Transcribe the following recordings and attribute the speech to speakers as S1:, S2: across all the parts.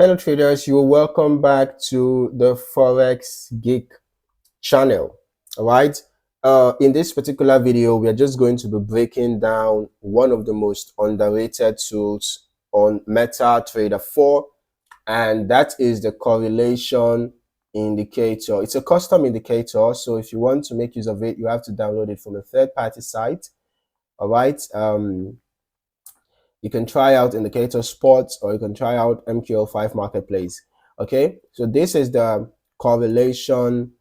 S1: Hello traders, you're welcome back to the Forex Geek channel. All right. In this particular video, we are just going to be breaking down one of the most underrated tools on MetaTrader 4, and that is the correlation indicator. It's a custom indicator, so if you want to make use of it, you have to download it from a third-party site. All right. You can try out Indicator Sports or you can try out MQ5 Marketplace. Okay, so this is the correlation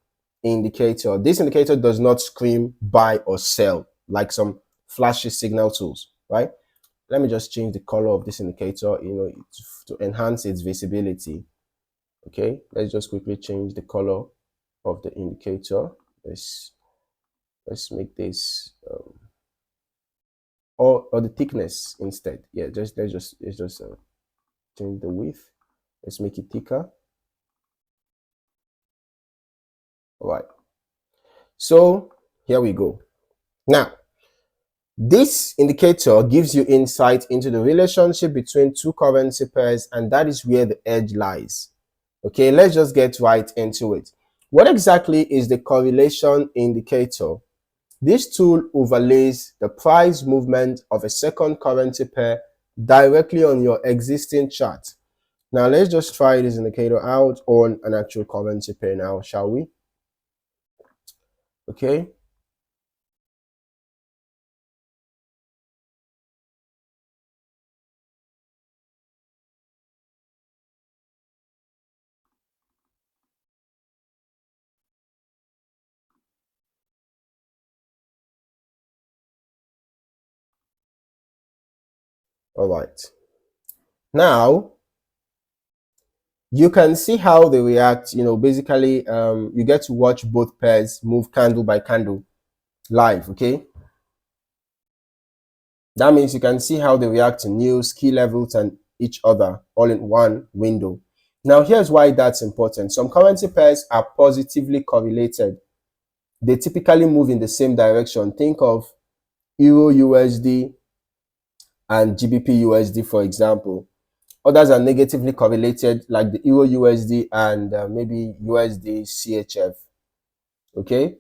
S1: indicator. This indicator does not scream buy or sell like some flashy signal tools, right? Let me just change the color of this indicator, to enhance its visibility. Okay, let's just quickly change the color of the indicator. Let's make this or the thickness instead. Yeah, let's just change the width. Let's make it thicker. All right. So here we go. Now, this indicator gives you insight into the relationship between two currency pairs, and that is where the edge lies. Okay, let's just get right into it. What exactly is the correlation indicator? This tool overlays the price movement of a second currency pair directly on your existing chart. Now let's just try this indicator out on an actual currency pair now, shall we? Okay. All right. Now you can see how they react. Basically, you get to watch both pairs move candle by candle live. Okay. That means you can see how they react to news, key levels, and each other all in one window. Now, here's why that's important. Some currency pairs are positively correlated. They typically move in the same direction. Think of Euro USD and GBP USD, for example. Others are negatively correlated, like the Euro USD and maybe USD CHF. Okay,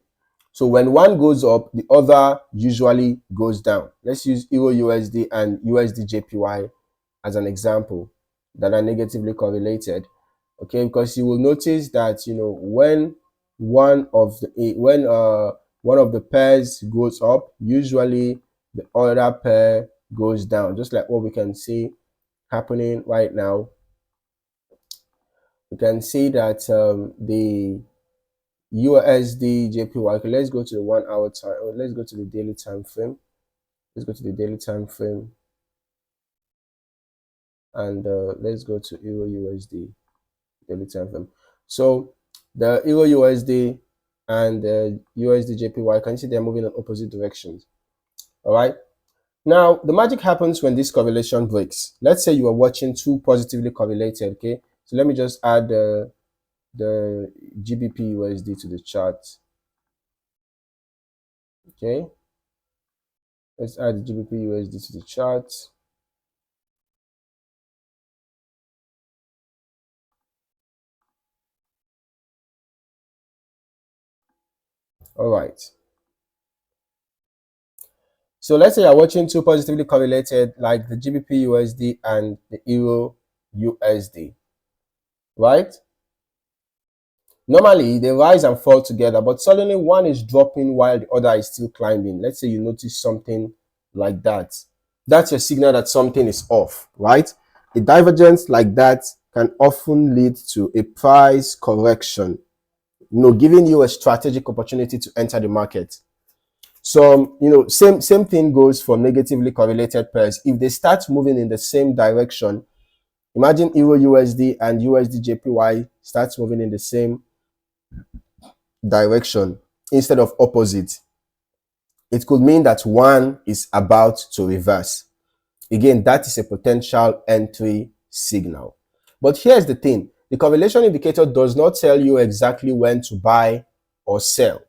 S1: so when one goes up, the other usually goes down. Let's use Euro USD and USD JPY as an example that are negatively correlated. Okay, because you will notice that when one of the pairs goes up, usually the other pair goes down, just like what we can see happening right now. You can see that the USD JPY. Okay, let's go to the 1 hour time. Let's go to the daily time frame. Let's go to the daily time frame, and let's go to Euro USD daily time frame. So the Euro USD and the USD JPY, you can see they're moving in opposite directions. All right. Now the magic happens when this correlation breaks. Let's say you are watching two positively correlated. Okay, so let me just add the GBP USD to the chart. Okay, let's add the GBP USD to the chart. All right. So let's say you're watching two positively correlated, like the GBP USD and the Euro USD, right? Normally they rise and fall together, but suddenly one is dropping while the other is still climbing. Let's say you notice something like that. That's your signal that something is off, right? A divergence like that can often lead to a price correction, giving you a strategic opportunity to enter the market. So, same thing goes for negatively correlated pairs. If they start moving in the same direction, imagine Euro USD and USD JPY starts moving in the same direction instead of opposite. It could mean that one is about to reverse. Again, that is a potential entry signal. But here's the thing. The correlation indicator does not tell you exactly when to buy or sell.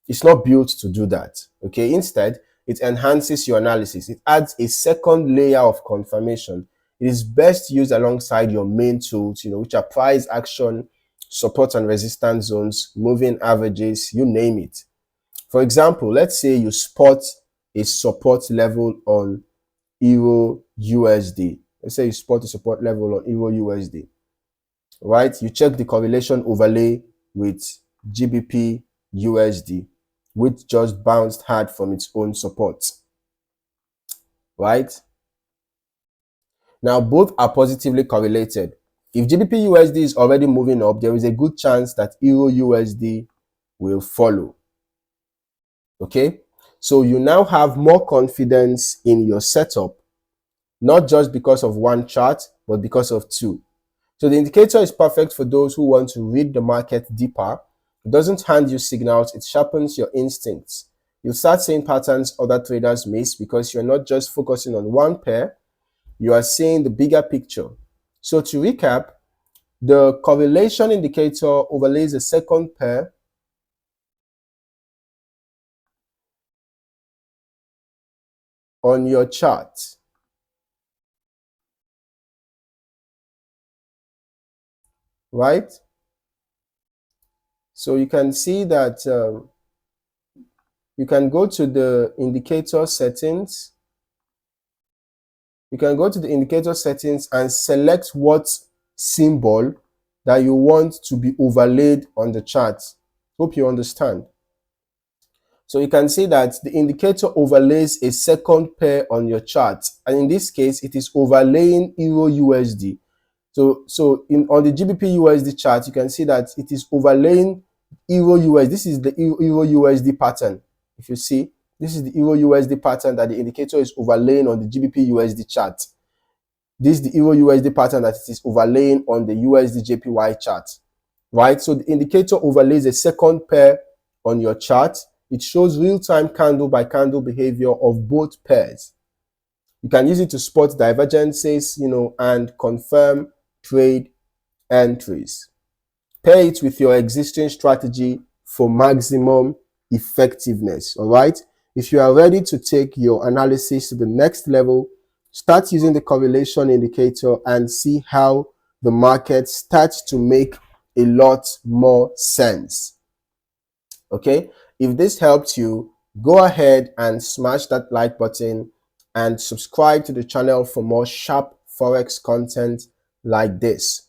S1: It's not built to do that. Okay, instead, it enhances your analysis. It adds a second layer of confirmation. It is best used alongside your main tools, which are price action, support and resistance zones, moving averages, you name it. For example, let's say you spot a support level on Euro USD. Let's say you spot a support level on Euro USD, right? You check the correlation overlay with GBP USD, which just bounced hard from its own support, right? Now, both are positively correlated. If GBP USD is already moving up, there is a good chance that Euro USD will follow. Okay, so you now have more confidence in your setup, not just because of one chart, but because of two. So the indicator is perfect for those who want to read the market deeper. It doesn't hand you signals, it sharpens your instincts. You'll start seeing patterns other traders miss because you're not just focusing on one pair, you are seeing the bigger picture. So to recap, the correlation indicator overlays a second pair on your chart, right? So you can see that you can go to the indicator settings. You can go to the indicator settings and select what symbol that you want to be overlaid on the chart. Hope you understand. So you can see that the indicator overlays a second pair on your chart. And in this case, it is overlaying Euro USD. So on the GBP USD chart, you can see that it is overlaying Euro USD. This is the Euro USD pattern. If you see, this is the Euro USD pattern that the indicator is overlaying on the GBP USD chart. This is the Euro USD pattern that it is overlaying on the USD JPY chart, right? So the indicator overlays a second pair on your chart. It shows real-time candle by candle behavior of both pairs. You can use it to spot divergences, and confirm trade entries. Pair it with your existing strategy for maximum effectiveness, all right? If you are ready to take your analysis to the next level, start using the correlation indicator and see how the market starts to make a lot more sense. Okay, if this helped you, go ahead and smash that like button and subscribe to the channel for more sharp Forex content like this.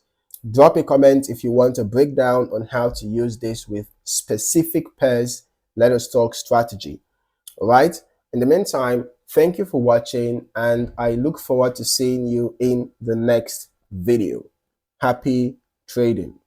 S1: Drop a comment if you want a breakdown on how to use this with specific pairs. Let us talk strategy. All right. In the meantime, thank you for watching, and I look forward to seeing you in the next video. Happy trading.